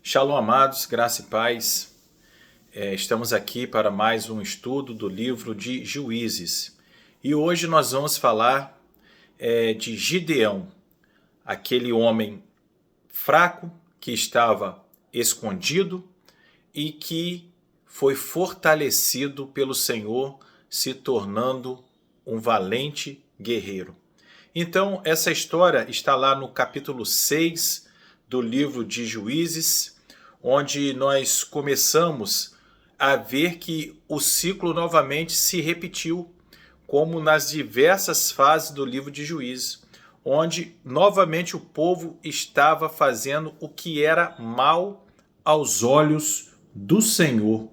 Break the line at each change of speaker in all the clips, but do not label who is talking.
Shalom, amados, graça e paz. Estamos aqui para mais um estudo do livro de Juízes. E hoje nós vamos falar de Gideão, aquele homem fraco que estava escondido e que foi fortalecido pelo Senhor, se tornando um valente guerreiro. Então, essa história está lá no capítulo 6 do livro de Juízes, onde nós começamos a ver que o ciclo novamente se repetiu, como nas diversas fases do livro de Juízes, onde novamente o povo estava fazendo o que era mal aos olhos do Senhor.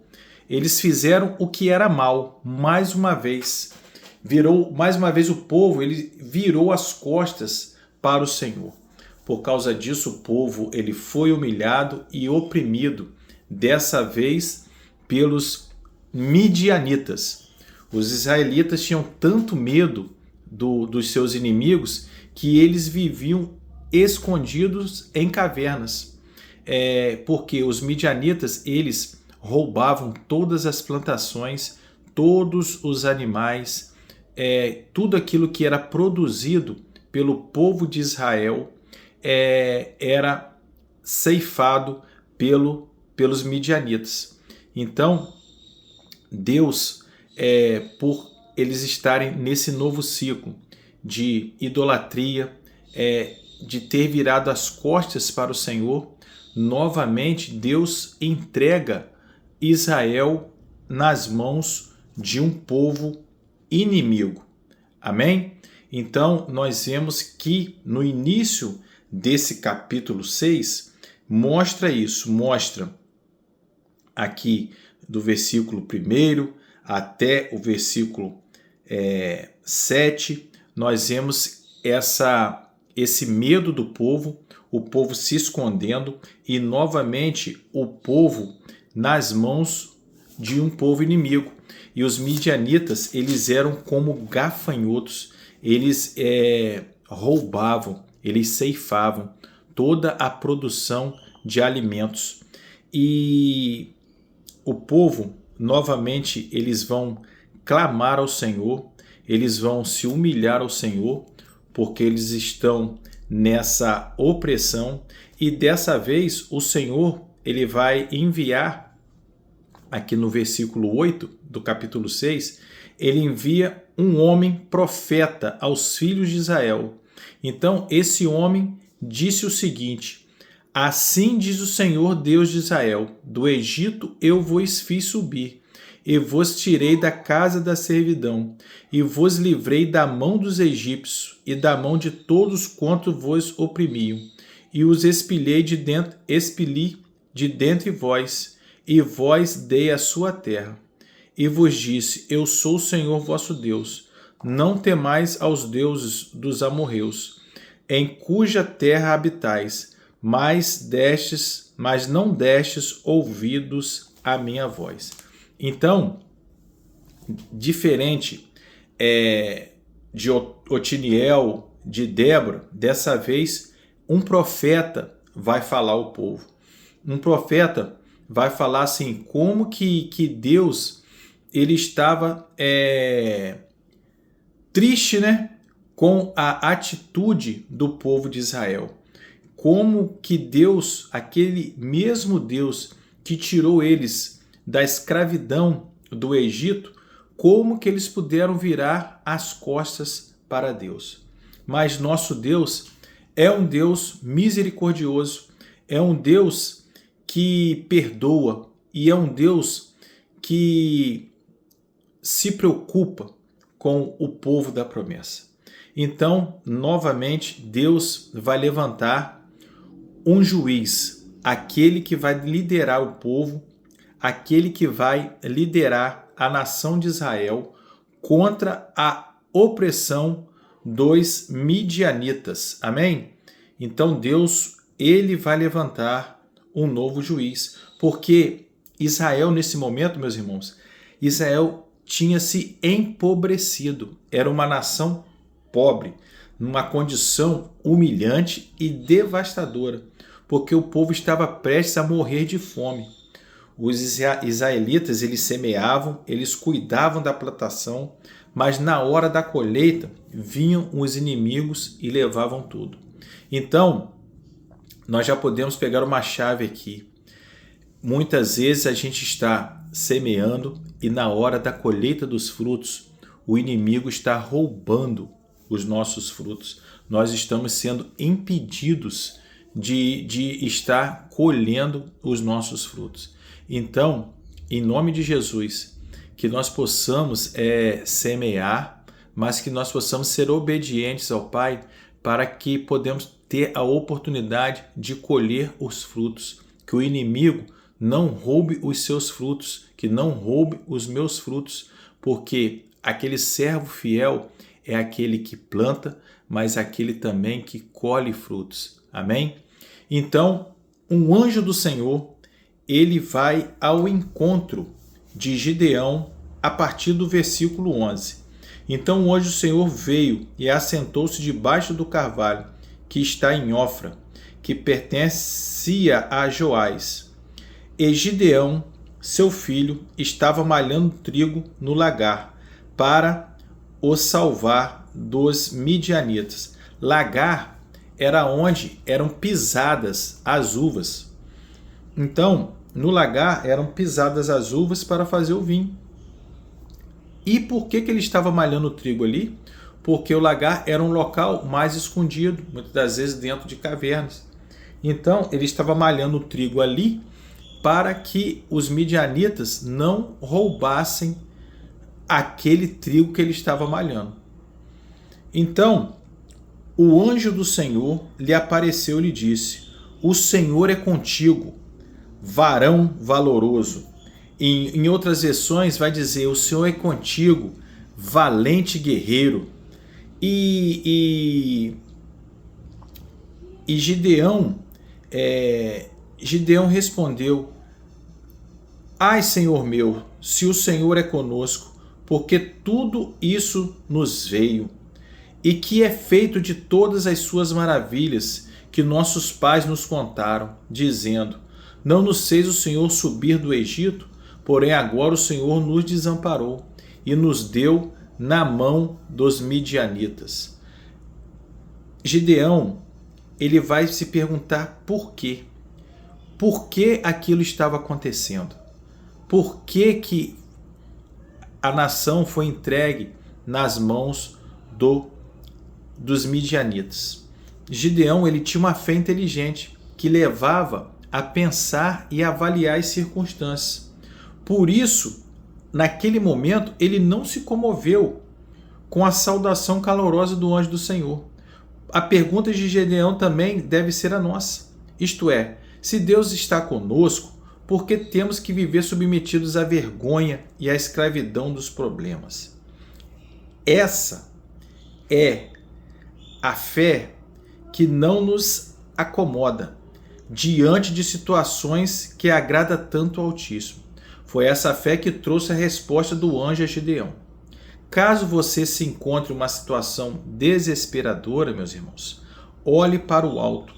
Eles fizeram o que era mal, mais uma vez. O povo ele virou as costas para o Senhor. Por causa disso, o povo ele foi humilhado e oprimido, dessa vez pelos midianitas. Os israelitas tinham tanto medo dos seus inimigos que eles viviam escondidos em cavernas. Porque os midianitas eles roubavam todas as plantações, todos os animais, tudo aquilo que era produzido pelo povo de Israel era ceifado pelos midianitas. Então, Deus, por eles estarem nesse novo ciclo de idolatria, de ter virado as costas para o Senhor, novamente Deus entrega Israel nas mãos de um povo inimigo. Amém? Então, nós vemos que no início desse capítulo 6, mostra isso, mostra aqui do versículo 1 até o versículo 7, nós vemos esse medo do povo, o povo se escondendo e novamente o povo nas mãos de um povo inimigo. E os midianitas, eles eram como gafanhotos, eles roubavam, eles ceifavam toda a produção de alimentos. E o povo, novamente, eles vão clamar ao Senhor, eles vão se humilhar ao Senhor, porque eles estão nessa opressão. E dessa vez, o Senhor ele vai enviar, aqui no versículo 8 do capítulo 6, ele envia um homem profeta aos filhos de Israel. Então, esse homem disse o seguinte: assim diz o Senhor Deus de Israel, do Egito eu vos fiz subir, e vos tirei da casa da servidão, e vos livrei da mão dos egípcios, e da mão de todos quanto vos oprimiam, e os expeli de dentre vós, e vós dei a sua terra. E vos disse: eu sou o Senhor vosso Deus. Não temais aos deuses dos amorreus, em cuja terra habitais, mas não destes ouvidos à minha voz. Então, diferente de Otiniel, de Débora, dessa vez um profeta vai falar ao povo. Um profeta vai falar assim, como que Deus ele estava triste, né, com a atitude do povo de Israel. Como que Deus, aquele mesmo Deus que tirou eles da escravidão do Egito, como que eles puderam virar as costas para Deus. Mas nosso Deus é um Deus misericordioso, é um Deus que perdoa e é um Deus que se preocupa com o povo da promessa. Então, novamente, Deus vai levantar um juiz, aquele que vai liderar o povo, aquele que vai liderar a nação de Israel contra a opressão dos midianitas. Amém? Então, Deus, ele vai levantar um novo juiz, porque Israel, nesse momento, meus irmãos, Israel tinha se empobrecido, era uma nação pobre, numa condição humilhante e devastadora, porque o povo estava prestes a morrer de fome. Os israelitas, eles semeavam, eles cuidavam da plantação, mas na hora da colheita vinham os inimigos e levavam tudo. Então, nós já podemos pegar uma chave aqui. Muitas vezes a gente está semeando e na hora da colheita dos frutos, o inimigo está roubando os nossos frutos. Nós estamos sendo impedidos de estar colhendo os nossos frutos. Então, em nome de Jesus, que nós possamos semear, mas que nós possamos ser obedientes ao Pai para que podemos ter a oportunidade de colher os frutos, que o inimigo não roube os seus frutos, que não roube os meus frutos, porque aquele servo fiel é aquele que planta, mas aquele também que colhe frutos. Amém? Então, um anjo do Senhor, ele vai ao encontro de Gideão a partir do versículo 11. Então o anjo do Senhor veio e assentou-se debaixo do carvalho que está em Ofra, que pertencia a Joás. E Gideão, seu filho, estava malhando trigo no lagar para o salvar dos midianitas. Lagar era onde eram pisadas as uvas. Então, no lagar eram pisadas as uvas para fazer o vinho. E por que ele estava malhando o trigo ali? Porque o lagar era um local mais escondido, muitas das vezes dentro de cavernas. Então, ele estava malhando o trigo ali para que os midianitas não roubassem aquele trigo que ele estava malhando. Então, o anjo do Senhor lhe apareceu e lhe disse: o Senhor é contigo, varão valoroso. Em outras versões vai dizer: o Senhor é contigo, valente guerreiro. E Gideão respondeu: ai, Senhor meu, se o Senhor é conosco, porque tudo isso nos veio, e que é feito de todas as suas maravilhas que nossos pais nos contaram, dizendo: não nos fez o Senhor subir do Egito, porém agora o Senhor nos desamparou e nos deu na mão dos midianitas. Gideão, ele vai se perguntar por quê. Por que aquilo estava acontecendo? Por que a nação foi entregue nas mãos dos midianitas? Gideão, ele tinha uma fé inteligente que levava a pensar e avaliar as circunstâncias. Por isso, naquele momento, ele não se comoveu com a saudação calorosa do anjo do Senhor. A pergunta de Gideão também deve ser a nossa. Isto é, se Deus está conosco, por que temos que viver submetidos à vergonha e à escravidão dos problemas? Essa é a fé que não nos acomoda diante de situações que agrada tanto ao Altíssimo. Foi essa fé que trouxe a resposta do anjo a Gideão. Caso você se encontre em uma situação desesperadora, meus irmãos, olhe para o alto,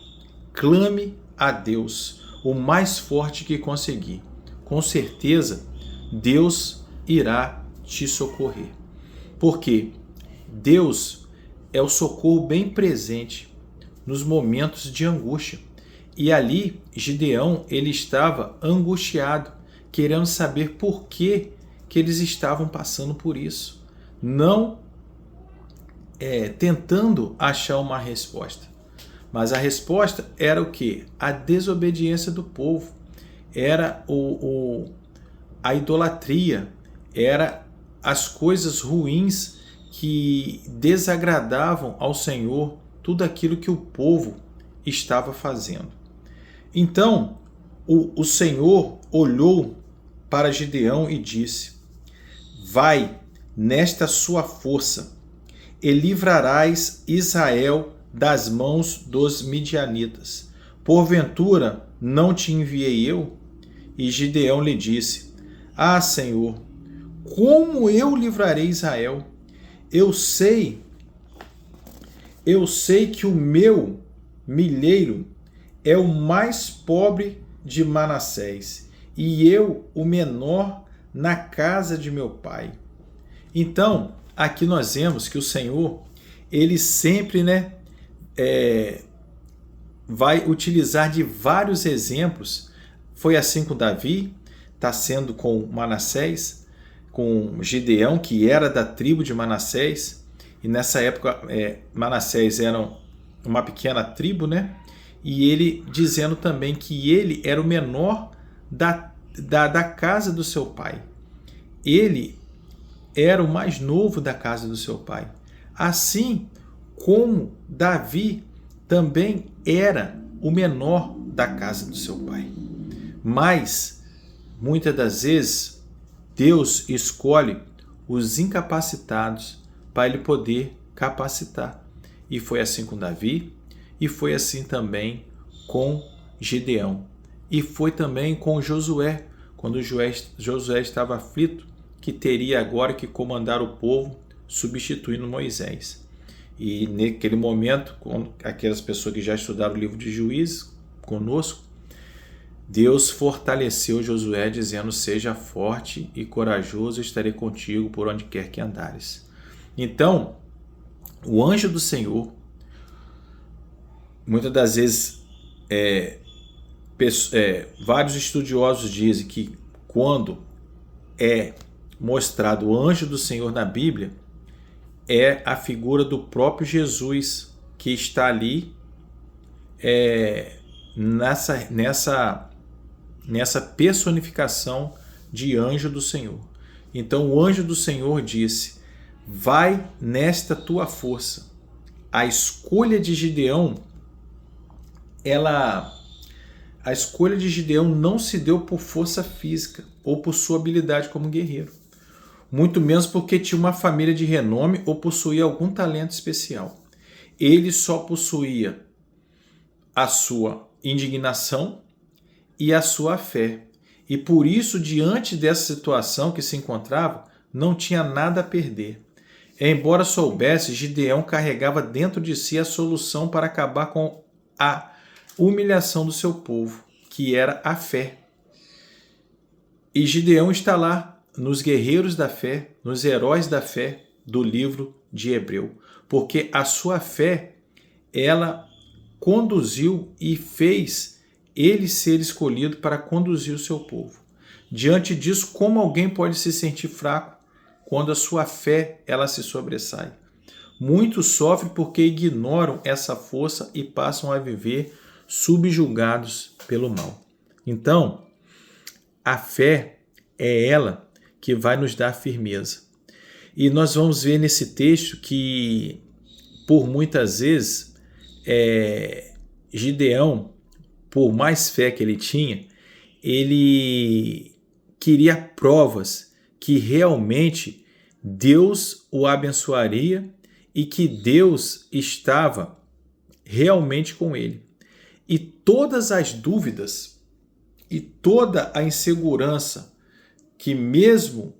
clame a Deus o mais forte que conseguir. Com certeza, Deus irá te socorrer. Porque Deus é o socorro bem presente nos momentos de angústia. E ali, Gideão, ele estava angustiado, querendo saber por que eles estavam passando por isso. Não tentando achar uma resposta. Mas a resposta era o quê? A desobediência do povo. Era a idolatria. Era as coisas ruins que desagradavam ao Senhor, tudo aquilo que o povo estava fazendo. Então, o Senhor olhou para Gideão e disse: vai nesta sua força e livrarás Israel das mãos dos midianitas. Porventura não te enviei eu? E Gideão lhe disse: ah, Senhor, como eu livrarei Israel? Eu sei que o meu milheiro é o mais pobre de Manassés, e eu o menor na casa de meu pai. Então, aqui nós vemos que o Senhor, ele sempre, vai utilizar de vários exemplos. Foi assim com Davi, está sendo com Manassés, com Gideão, que era da tribo de Manassés, e nessa época Manassés era uma pequena tribo, e ele dizendo também que ele era o menor da casa do seu pai. Ele era o mais novo da casa do seu pai. Assim como Davi também era o menor da casa do seu pai. Mas, muitas das vezes, Deus escolhe os incapacitados para ele poder capacitar. E foi assim com Davi, e foi assim também com Gideão. E foi também com Josué, quando Josué estava aflito, que teria agora que comandar o povo, substituindo Moisés. E naquele momento, com aquelas pessoas que já estudaram o livro de Juízes conosco, Deus fortaleceu Josué, dizendo: seja forte e corajoso, estarei contigo por onde quer que andares. Então, o anjo do Senhor, muitas das vezes, vários estudiosos dizem que quando é mostrado o anjo do Senhor na Bíblia, é a figura do próprio Jesus que está ali nessa personificação de anjo do Senhor. Então o anjo do Senhor disse: vai nesta tua força. A escolha de Gideão, a escolha de Gideão não se deu por força física ou por sua habilidade como guerreiro, muito menos porque tinha uma família de renome ou possuía algum talento especial. Ele só possuía a sua indignação e a sua fé. E por isso, diante dessa situação que se encontrava, não tinha nada a perder. Embora soubesse, Gideão carregava dentro de si a solução para acabar com a humilhação do seu povo, que era a fé. E Gideão está lá nos guerreiros da fé, nos heróis da fé do livro de Hebreu, porque a sua fé, ela conduziu e fez ele ser escolhido para conduzir o seu povo. Diante disso, como alguém pode se sentir fraco quando a sua fé ela se sobressai? Muitos sofrem porque ignoram essa força e passam a viver subjugados pelo mal. Então, a fé é ela que vai nos dar firmeza. E nós vamos ver nesse texto que, por muitas vezes, Gideão, por mais fé que ele tinha, ele queria provas que realmente Deus o abençoaria e que Deus estava realmente com ele. E todas as dúvidas e toda a insegurança que mesmo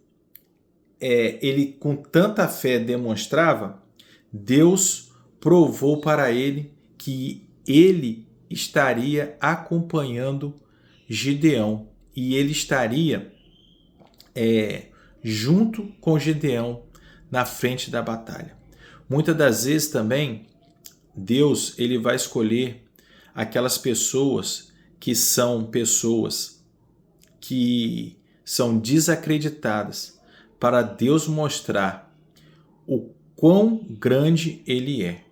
ele com tanta fé demonstrava, Deus provou para ele que ele estaria acompanhando Gideão e ele estaria junto com Gideão na frente da batalha. Muitas das vezes também Deus ele vai escolher aquelas pessoas que são desacreditadas para Deus mostrar o quão grande ele é.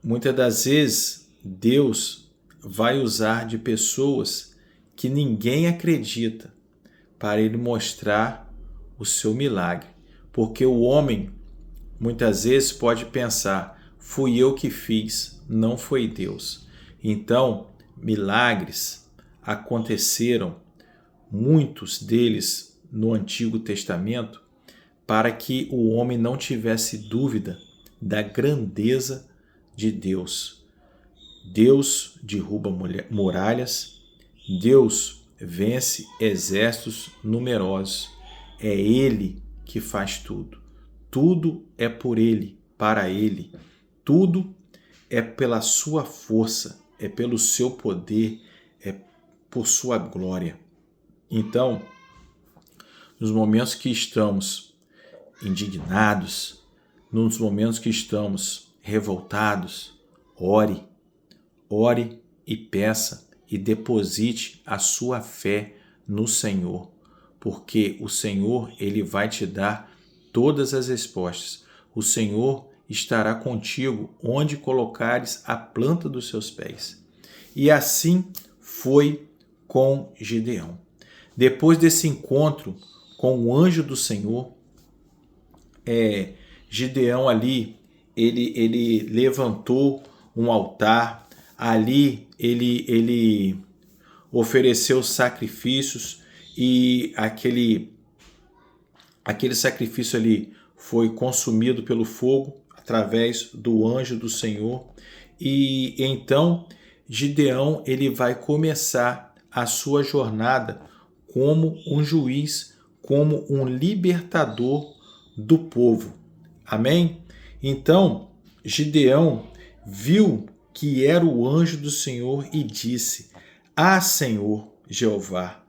Muitas das vezes Deus vai usar de pessoas que ninguém acredita para ele mostrar o seu milagre, porque o homem muitas vezes pode pensar: fui eu que fiz, não foi Deus. Então, milagres aconteceram, muitos deles no Antigo Testamento, para que o homem não tivesse dúvida da grandeza de Deus. Deus derruba muralhas, Deus vence exércitos numerosos. É Ele que faz tudo. Tudo é por Ele, para Ele. Tudo é pela sua força, é pelo seu poder, é por sua glória. Então, nos momentos que estamos indignados, nos momentos que estamos revoltados, ore e peça e deposite a sua fé no Senhor, porque o Senhor, ele vai te dar todas as respostas. O Senhor estará contigo onde colocares a planta dos seus pés. E assim foi com Gideão. Depois desse encontro com o anjo do Senhor, Gideão ali, ele levantou um altar, ali ele ofereceu sacrifícios e aquele sacrifício ali foi consumido pelo fogo através do anjo do Senhor. E então Gideão ele vai começar a sua jornada como um juiz, como um libertador do povo. Amém? Então, Gideão viu que era o anjo do Senhor e disse: Ah, Senhor Jeová,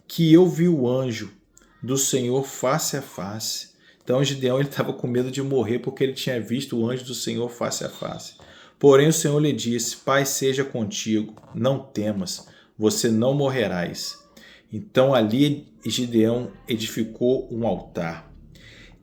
que eu vi o anjo do Senhor face a face. Então, Gideão estava com medo de morrer porque ele tinha visto o anjo do Senhor face a face. Porém, o Senhor lhe disse: Pai seja contigo, não temas, você não morrerás. Então, ali Gideão edificou um altar.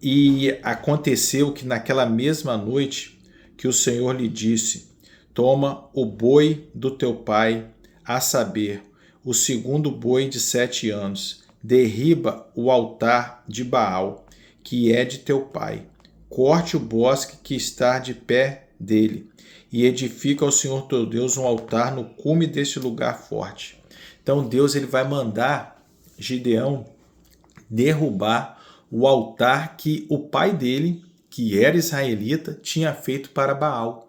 E aconteceu que naquela mesma noite que o Senhor lhe disse: Toma o boi do teu pai, a saber, o segundo boi de 7 anos, derriba o altar de Baal, que é de teu pai. Corte o bosque que está de pé dele, e edifica ao Senhor teu Deus um altar no cume deste lugar forte. Então Deus ele vai mandar Gideão derrubar o altar que o pai dele, que era israelita, tinha feito para Baal,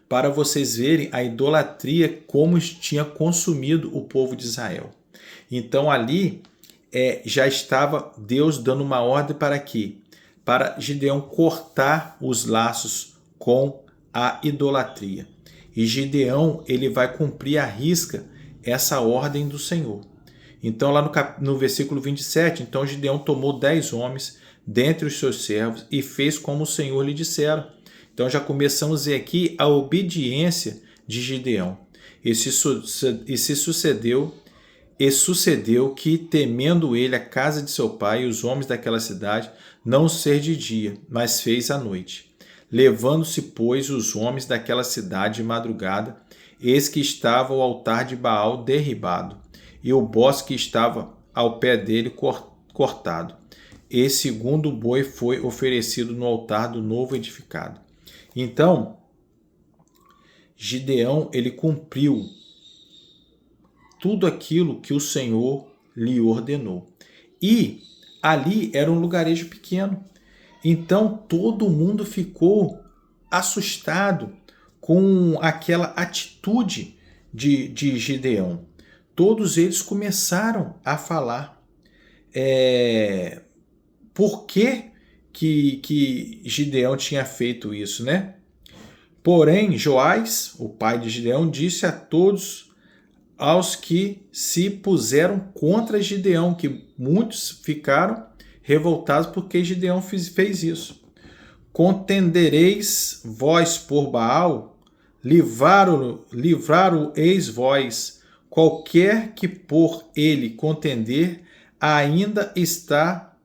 para vocês verem a idolatria como tinha consumido o povo de Israel. Então ali já estava Deus dando uma ordem para quê? Para Gideão cortar os laços com a idolatria. E Gideão ele vai cumprir à risca essa ordem do Senhor. Então lá no versículo 27, então Gideão tomou 10 homens dentre os seus servos e fez como o Senhor lhe dissera. Então já começamos a ver aqui a obediência de Gideão. E sucedeu que, temendo ele a casa de seu pai e os homens daquela cidade, não ser de dia, mas fez à noite. Levando-se, pois, os homens daquela cidade de madrugada, eis que estava o altar de Baal derribado, e o bosque que estava ao pé dele cortado. E segundo boi foi oferecido no altar do novo edificado. Então, Gideão ele cumpriu tudo aquilo que o Senhor lhe ordenou. E ali era um lugarejo pequeno. Então todo mundo ficou assustado com aquela atitude de Gideão. Todos eles começaram a falar por que Gideão tinha feito isso, né? Porém, Joás, o pai de Gideão, disse a todos aos que se puseram contra Gideão, que muitos ficaram revoltados porque Gideão fez isso. Contendereis vós por Baal? Livrar-o-eis vós, qualquer que por ele contender, ainda está,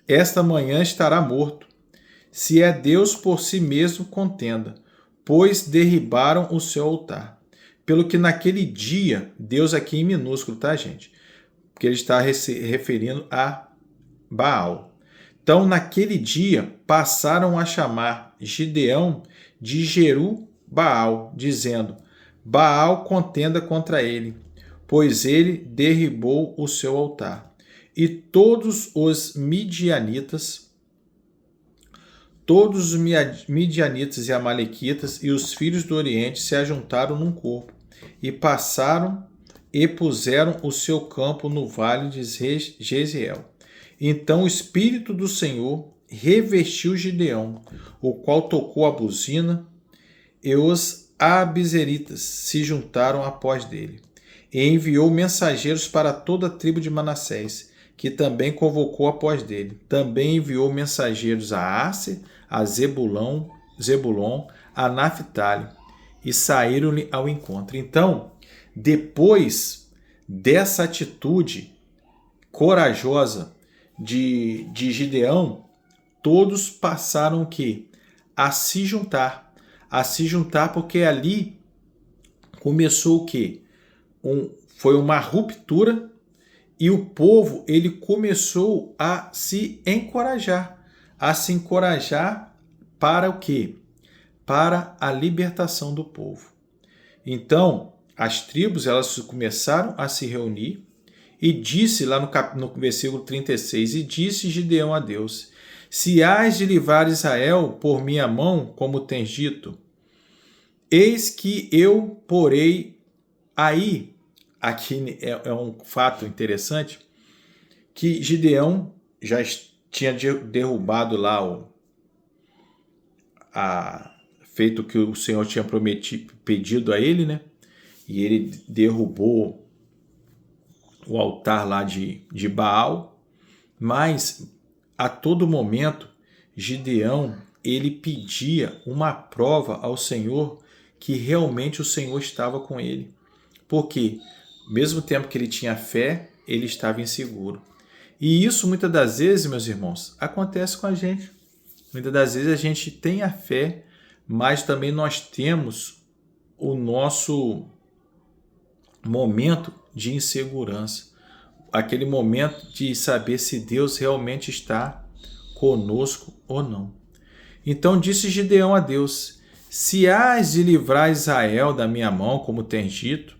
esta manhã estará morto. Se é Deus por si mesmo contenda, pois derribaram o seu altar. Pelo que naquele dia, Deus aqui em minúsculo, tá, gente? Porque ele está referindo a Baal. Então, naquele dia, passaram a chamar Gideão de Jeru-Baal, dizendo: Baal contenda contra ele, pois ele derribou o seu altar. E todos os midianitas e amalequitas e os filhos do Oriente se ajuntaram num corpo e passaram e puseram o seu campo no vale de Jeziel. Então o Espírito do Senhor revestiu Gideão, o qual tocou a buzina e os abizeritas se juntaram após dele. E enviou mensageiros para toda a tribo de Manassés, que também convocou após dele. Também enviou mensageiros a Asser, a Zebulon, a Naphtali, e saíram-lhe ao encontro. Então, depois dessa atitude corajosa de Gideão, todos passaram o quê? A se juntar porque ali começou o quê? Foi uma ruptura e o povo ele começou a se encorajar para o quê? Para a libertação do povo. Então, as tribos elas começaram a se reunir e disse lá no versículo 36, e disse Gideão a Deus, se hás de livrar Israel por minha mão, como tens dito, eis que eu porei aí. Aqui é um fato interessante, que Gideão já tinha derrubado lá feito o que o Senhor tinha pedido a ele, né? E ele derrubou o altar lá de Baal, mas a todo momento Gideão ele pedia uma prova ao Senhor que realmente o Senhor estava com ele. Por quê? Ao mesmo tempo que ele tinha fé, ele estava inseguro. E isso, muitas das vezes, meus irmãos, acontece com a gente. Muitas das vezes a gente tem a fé, mas também nós temos o nosso momento de insegurança. Aquele momento de saber se Deus realmente está conosco ou não. Então disse Gideão a Deus, se hás de livrar Israel da minha mão, como tens dito,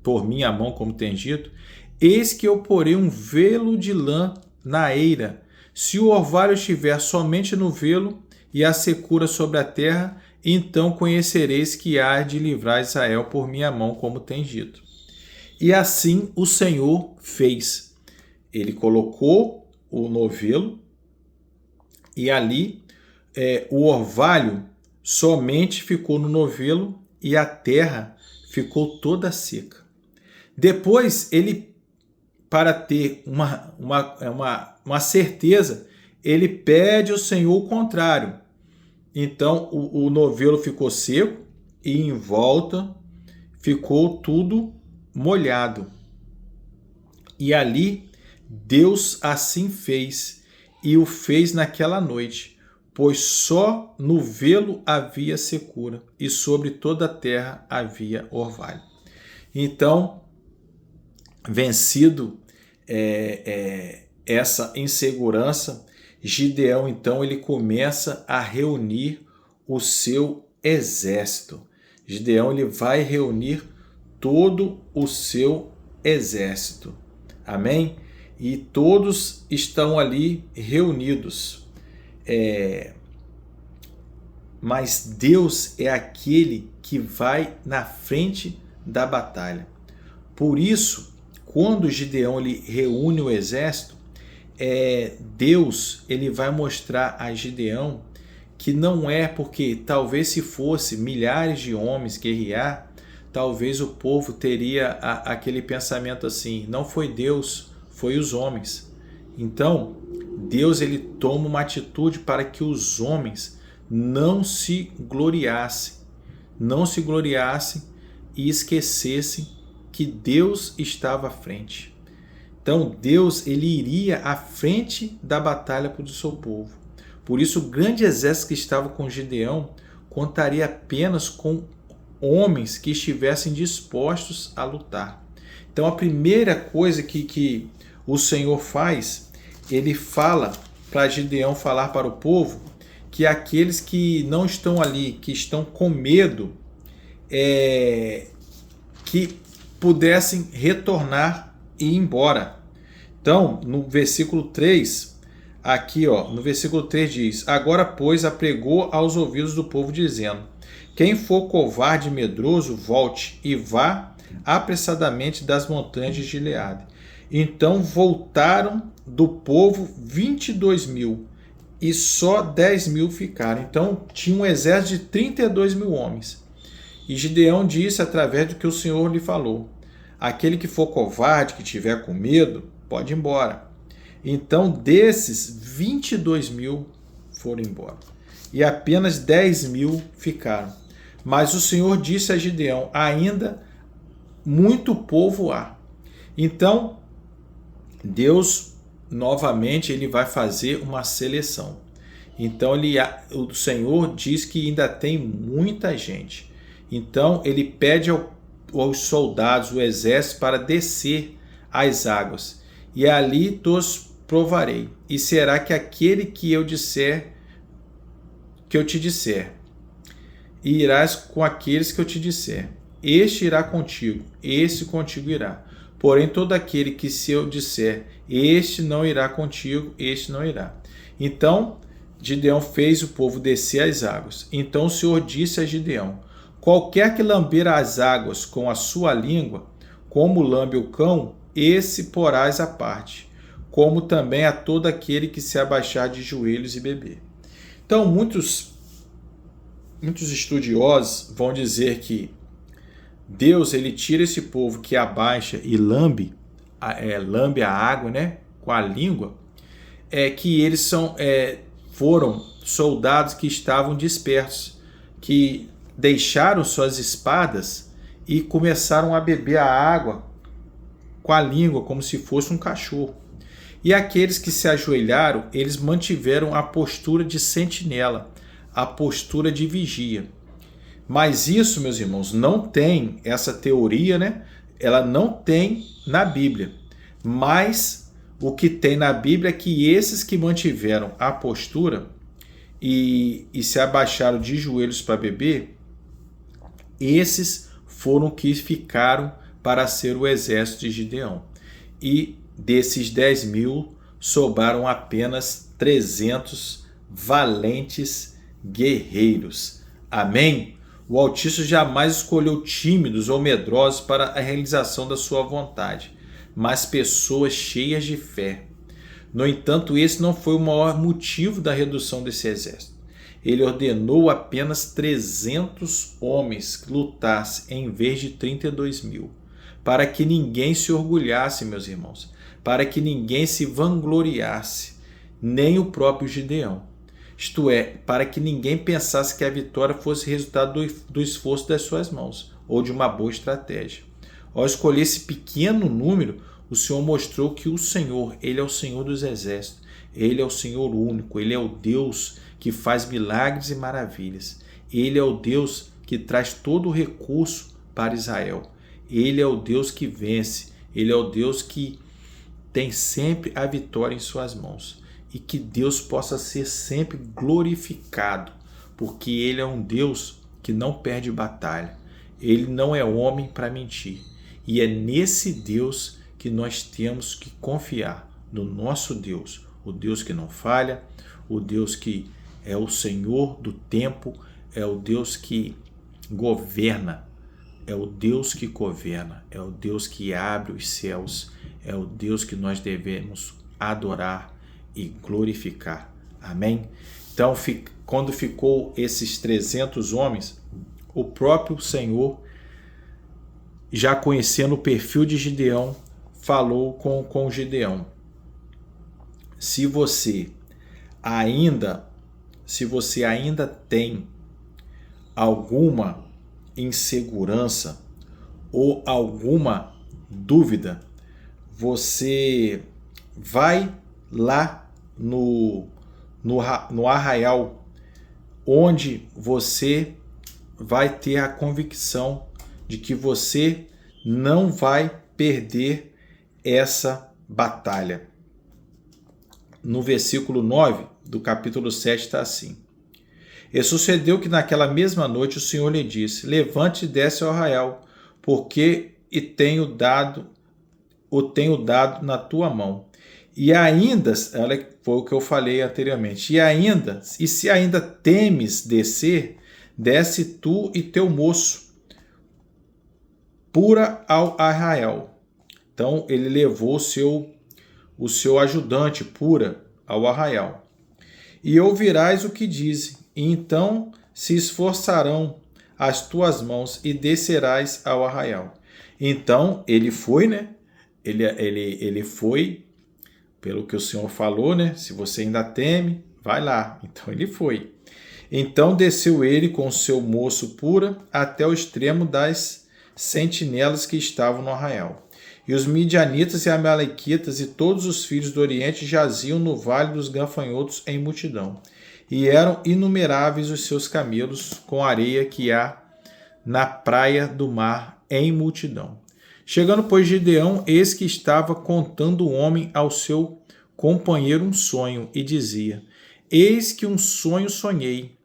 por minha mão, como tens dito, eis que eu porei um velo de lã na eira. Se o orvalho estiver somente no velo e a secura sobre a terra, então conhecereis que há de livrar Israel por minha mão, como tens dito. E assim o Senhor fez. Ele colocou o novelo e ali o orvalho somente ficou no novelo e a terra ficou toda seca. Depois, ele, para ter uma certeza, ele pede ao Senhor o contrário. Então, o novelo ficou seco e em volta ficou tudo molhado. E ali, Deus assim fez, e o fez naquela noite, pois só no velo havia secura, e sobre toda a terra havia orvalho. Então, vencido essa insegurança, Gideão então ele começa a reunir o seu exército. Gideão ele vai reunir todo o seu exército. Amém? E todos estão ali reunidos. Mas Deus é aquele que vai na frente da batalha. Por isso, quando Gideão ele reúne o exército, Deus ele vai mostrar a Gideão que não é porque talvez se fosse milhares de homens guerrear, talvez o povo teria aquele pensamento assim, não foi Deus, foi os homens. Então, Deus ele toma uma atitude para que os homens não se gloriassem e esquecessem que Deus estava à frente. Então, Deus ele iria à frente da batalha para o seu povo. Por isso, o grande exército que estava com Gideão contaria apenas com homens que estivessem dispostos a lutar. Então, a primeira coisa que o Senhor faz, ele fala para Gideão falar para o povo que aqueles que não estão ali, que estão com medo, que pudessem retornar e ir embora. Então, no versículo 3, aqui no versículo 3 diz, agora, pois, apregou aos ouvidos do povo, dizendo, quem for covarde e medroso, volte e vá apressadamente das montanhas de Gileade. Então voltaram do povo 22.000, e só 10.000 ficaram. Então tinha um exército de 32.000 homens. E Gideão disse através do que o Senhor lhe falou: aquele que for covarde, que tiver com medo, pode ir embora. Então desses, 22.000 foram embora. E apenas 10.000 ficaram. Mas o Senhor disse a Gideão: ainda muito povo há. Então, Deus, novamente, ele vai fazer uma seleção. Então, o Senhor diz que ainda tem muita gente. Então, ele pede aos soldados, o exército, para descer as águas. E ali os provarei. E será que aquele que eu te disser, e irás com aqueles que eu te disser. Este irá contigo, este contigo irá. Porém, todo aquele que se eu disser, este não irá contigo, este não irá. Então, Gideão fez o povo descer as águas. Então o Senhor disse a Gideão: qualquer que lamber as águas com a sua língua, como lambe o cão, esse porás à parte, como também a todo aquele que se abaixar de joelhos e beber. Então, muitos estudiosos vão dizer que Deus, ele tira esse povo que abaixa e lambe a água, né, com a língua, que eles foram soldados que estavam dispersos, que deixaram suas espadas e começaram a beber a água com a língua, como se fosse um cachorro. E aqueles que se ajoelharam, eles mantiveram a postura de sentinela, a postura de vigia. Mas isso, meus irmãos, não tem essa teoria, né? Ela não tem na Bíblia. Mas o que tem na Bíblia é que esses que mantiveram a postura e se abaixaram de joelhos para beber, esses foram que ficaram para ser o exército de Gideão. E desses 10.000 sobraram apenas 300 valentes guerreiros. Amém? O Altíssimo jamais escolheu tímidos ou medrosos para a realização da sua vontade, mas pessoas cheias de fé. No entanto, esse não foi o maior motivo da redução desse exército. Ele ordenou apenas 300 homens que lutassem em vez de 32.000, para que ninguém se orgulhasse, meus irmãos, para que ninguém se vangloriasse, nem o próprio Gideão. Isto é, para que ninguém pensasse que a vitória fosse resultado do esforço das suas mãos, ou de uma boa estratégia. Ao escolher esse pequeno número, o Senhor mostrou que o Senhor, Ele é o Senhor dos exércitos, Ele é o Senhor único, Ele é o Deus que faz milagres e maravilhas. Ele é o Deus que traz todo o recurso para Israel. Ele é o Deus que vence, Ele é o Deus que tem sempre a vitória em suas mãos. E que Deus possa ser sempre glorificado, porque Ele é um Deus que não perde batalha. Ele não é homem para mentir. E é nesse Deus que nós temos que confiar, no nosso Deus, o Deus que não falha, o Deus que é o Senhor do tempo, é o Deus que governa, é o Deus que governa, é o Deus que abre os céus, é o Deus que nós devemos adorar e glorificar. Amém? Então, quando ficou esses 300 homens, o próprio Senhor, já conhecendo o perfil de Gideão, falou com Gideão: se você ainda tem alguma insegurança ou alguma dúvida, você vai lá no arraial, onde você vai ter a convicção de que você não vai perder essa batalha. No versículo 9 do capítulo 7 está assim: e sucedeu que naquela mesma noite o Senhor lhe disse: levante e desce ao arraial, porque o tenho dado na tua mão. E ainda, olha, foi o que eu falei anteriormente, e se ainda temes descer, desce tu e teu moço pura ao arraial. Então ele levou o seu ajudante pura ao arraial. e ouvirás o que dizem, e então se esforçarão as tuas mãos e descerás ao arraial. Então ele foi, né? Ele foi, pelo que o Senhor falou, né? Se você ainda teme, vai lá. Então ele foi. Então desceu ele com o seu moço pura até o extremo das sentinelas que estavam no arraial. E os midianitas e amalequitas e todos os filhos do Oriente jaziam no vale dos gafanhotos em multidão. E eram inumeráveis os seus camelos com areia que há na praia do mar em multidão. Chegando, pois, Gideão, eis que estava contando o homem ao seu companheiro um sonho, e dizia: Eis que um sonho sonhei.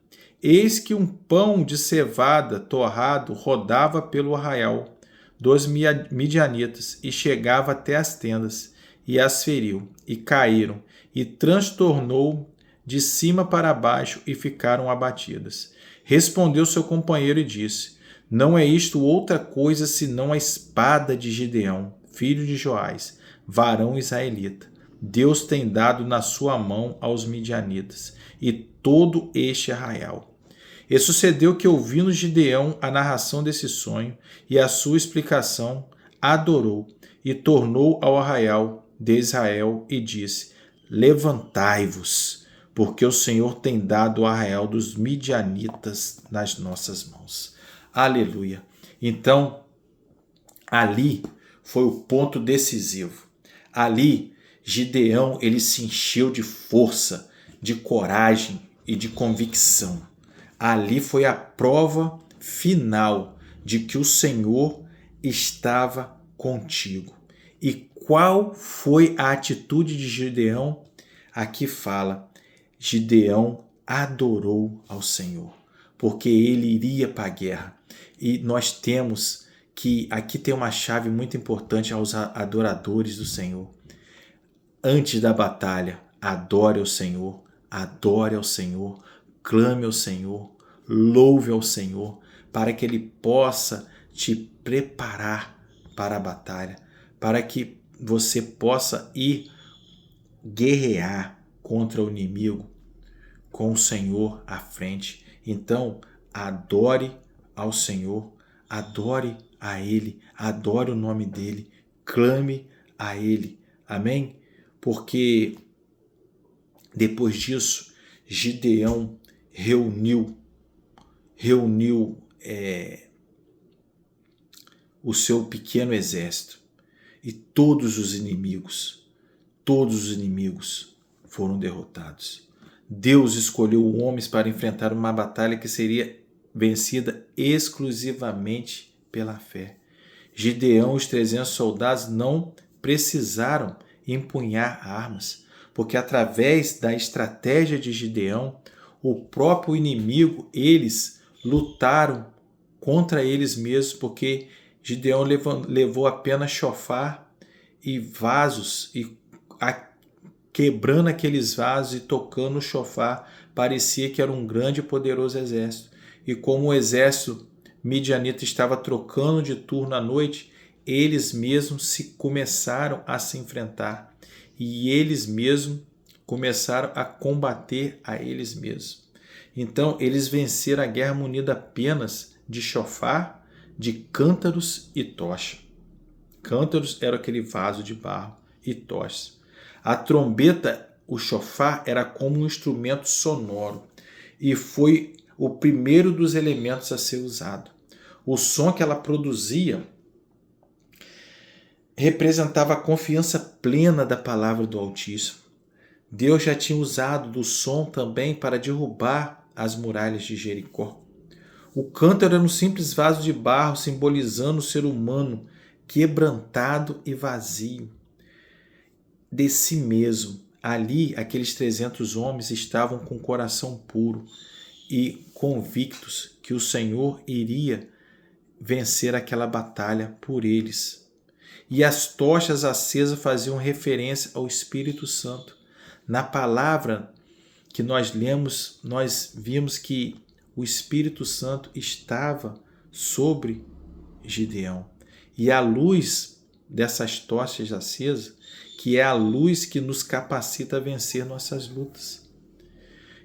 Eis que um pão de cevada torrado rodava pelo arraial dos midianitas e chegava até as tendas, e as feriu, e caíram, e transtornou de cima para baixo, e ficaram abatidas. Respondeu seu companheiro e disse: Não é isto outra coisa senão a espada de Gideão, filho de Joás, varão israelita. Deus tem dado na sua mão aos midianitas e todo este arraial. E sucedeu que, ouvindo Gideão a narração desse sonho e a sua explicação, adorou e tornou ao arraial de Israel e disse: Levantai-vos, porque o Senhor tem dado o arraial dos midianitas nas nossas mãos. Aleluia. Então, ali foi o ponto decisivo. Ali, Gideão, ele se encheu de força, de coragem e de convicção. Ali foi a prova final de que o Senhor estava contigo. E qual foi a atitude de Gideão? Aqui fala: Gideão adorou ao Senhor, porque ele iria para a guerra. E nós temos que, aqui tem uma chave muito importante aos adoradores do Senhor. Antes da batalha, adore ao Senhor, clame ao Senhor, louve ao Senhor, para que Ele possa te preparar para a batalha, para que você possa ir guerrear contra o inimigo com o Senhor à frente. Então, adore ao Senhor, adore a Ele, adore o nome dEle, clame a Ele. Amém? Porque depois disso, Gideão reuniu o seu pequeno exército e todos os inimigos foram derrotados. Deus escolheu homens para enfrentar uma batalha que seria vencida exclusivamente pela fé. Gideão e os 300 soldados não precisaram empunhar armas, porque através da estratégia de Gideão, o próprio inimigo, eles lutaram contra eles mesmos, porque Gideão levou apenas chofar e vasos, e quebrando aqueles vasos e tocando o chofar, parecia que era um grande e poderoso exército. E como o exército midianita estava trocando de turno à noite, eles mesmos começaram a se enfrentar e eles mesmos começaram a combater a eles mesmos. Então eles venceram a guerra munida apenas de chofar, de cântaros e tocha. Cântaros era aquele vaso de barro e tochas. A trombeta, o chofar, era como um instrumento sonoro e foi o primeiro dos elementos a ser usado. O som que ela produzia representava a confiança plena da palavra do Altíssimo. Deus já tinha usado do som também para derrubar as muralhas de Jericó. O cântaro era um simples vaso de barro simbolizando o ser humano quebrantado e vazio de si mesmo. Ali, aqueles 300 homens estavam com o coração puro e convictos que o Senhor iria vencer aquela batalha por eles. E as tochas acesas faziam referência ao Espírito Santo. Na palavra que nós lemos, nós vimos que o Espírito Santo estava sobre Gideão. E a luz dessas tochas acesas, que é a luz que nos capacita a vencer nossas lutas.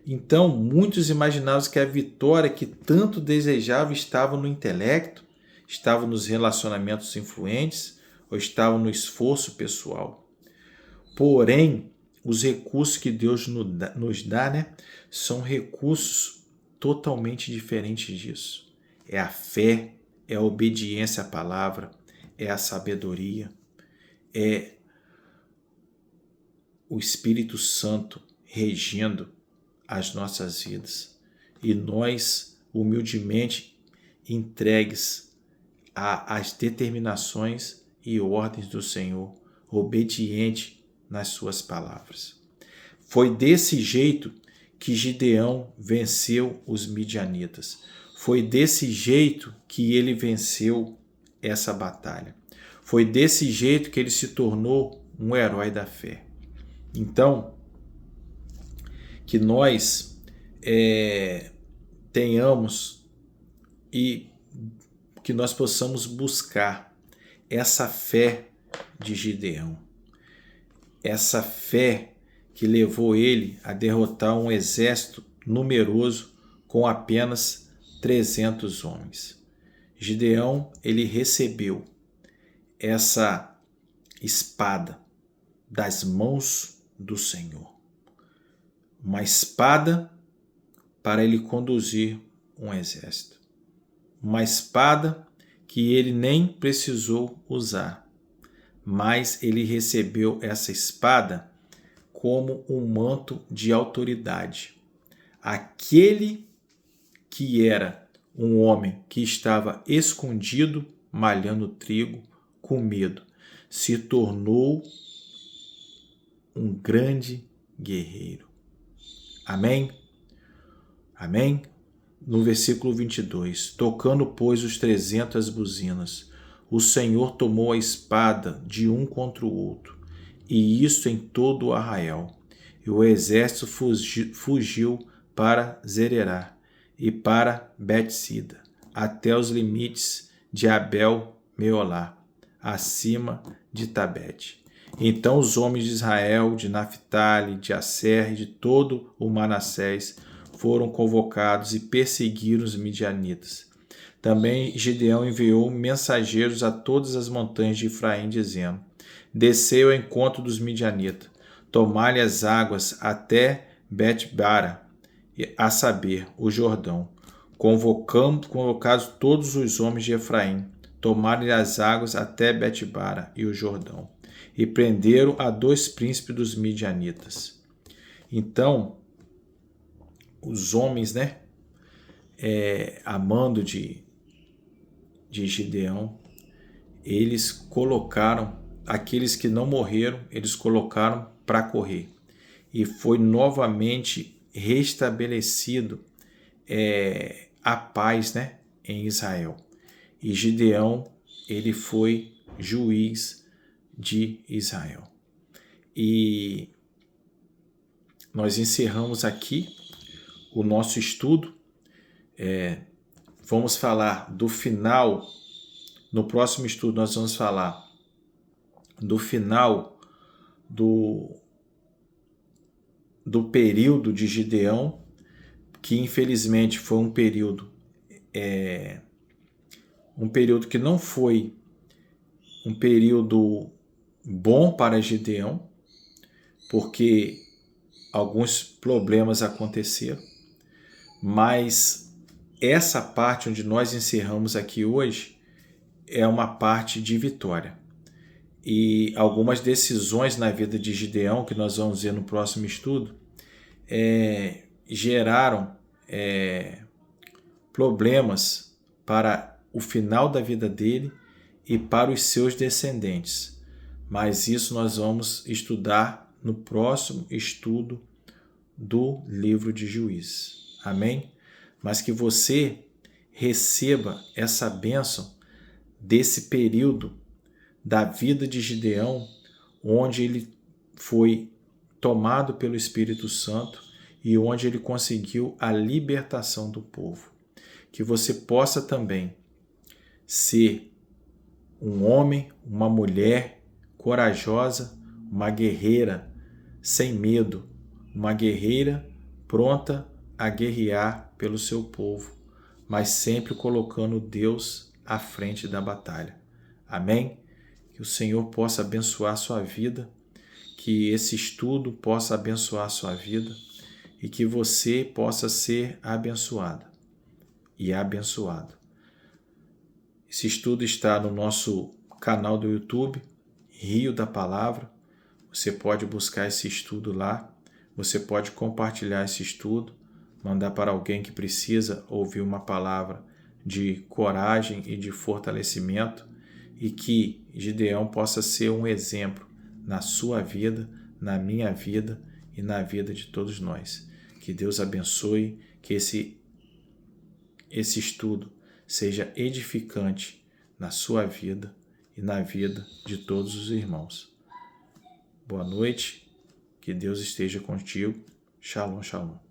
Então, muitos imaginavam que a vitória que tanto desejavam estava no intelecto, estava nos relacionamentos influentes ou estava no esforço pessoal. Porém, os recursos que Deus nos dá, né, são recursos totalmente diferentes disso. É a fé, é a obediência à palavra, é a sabedoria, é o Espírito Santo regendo as nossas vidas. E nós, humildemente entregues às determinações e ordens do Senhor, obediente nas suas palavras. Foi desse jeito que Gideão venceu os midianitas. Foi desse jeito que ele venceu essa batalha. Foi desse jeito que ele se tornou um herói da fé. Então, que nós tenhamos e que nós possamos buscar essa fé de Gideão. Essa fé que levou ele a derrotar um exército numeroso com apenas 300 homens. Gideão, ele recebeu essa espada das mãos do Senhor. Uma espada para ele conduzir um exército. Uma espada que ele nem precisou usar, mas ele recebeu essa espada como um manto de autoridade. Aquele que era um homem que estava escondido, malhando trigo, com medo, se tornou um grande guerreiro. Amém? Amém? No versículo 22, tocando, pois, os 300 buzinas, o Senhor tomou a espada de um contra o outro, e isso em todo o arraial. E o exército fugiu para Zererá e para Betsida, até os limites de Abel-Meolá, acima de Tabete. Então os homens de Israel, de Naphtali, de Asser e de todo o Manassés foram convocados e perseguiram os midianitas. Também Gideão enviou mensageiros a todas as montanhas de Efraim, dizendo: desceu ao encontro dos midianitas, tomai-lhe as águas até Bet-bara, a saber, o Jordão. Convocados todos os homens de Efraim, tomaram-lhe as águas até Bet-bara e o Jordão, e prenderam a 2 príncipes dos midianitas. Então, os homens, né, a mando de Gideão, eles colocaram aqueles que não morreram, eles colocaram para correr. E foi novamente restabelecido a paz, né, em Israel. E Gideão, ele foi juiz de Israel. E nós encerramos aqui o nosso estudo. Vamos falar do final. No próximo estudo nós vamos falar do final do período de Gideão, que infelizmente foi um período que não foi um período bom para Gideão, porque alguns problemas aconteceram, mas essa parte onde nós encerramos aqui hoje é uma parte de vitória. E algumas decisões na vida de Gideão, que nós vamos ver no próximo estudo, geraram problemas para o final da vida dele e para os seus descendentes. Mas isso nós vamos estudar no próximo estudo do livro de Juízes. Amém? Mas que você receba essa bênção desse período da vida de Gideão, onde ele foi tomado pelo Espírito Santo e onde ele conseguiu a libertação do povo. Que você possa também ser um homem, uma mulher corajosa, uma guerreira sem medo, uma guerreira pronta a guerrear pelo seu povo, mas sempre colocando Deus à frente da batalha. Amém? Que o Senhor possa abençoar a sua vida, que esse estudo possa abençoar a sua vida e que você possa ser abençoada e abençoado. Esse estudo está no nosso canal do YouTube, Rio da Palavra. Você pode buscar esse estudo lá, você pode compartilhar esse estudo, mandar para alguém que precisa ouvir uma palavra de coragem e de fortalecimento e que Gideão possa ser um exemplo na sua vida, na minha vida e na vida de todos nós. Que Deus abençoe, que esse estudo seja edificante na sua vida e na vida de todos os irmãos. Boa noite, que Deus esteja contigo. Shalom, shalom.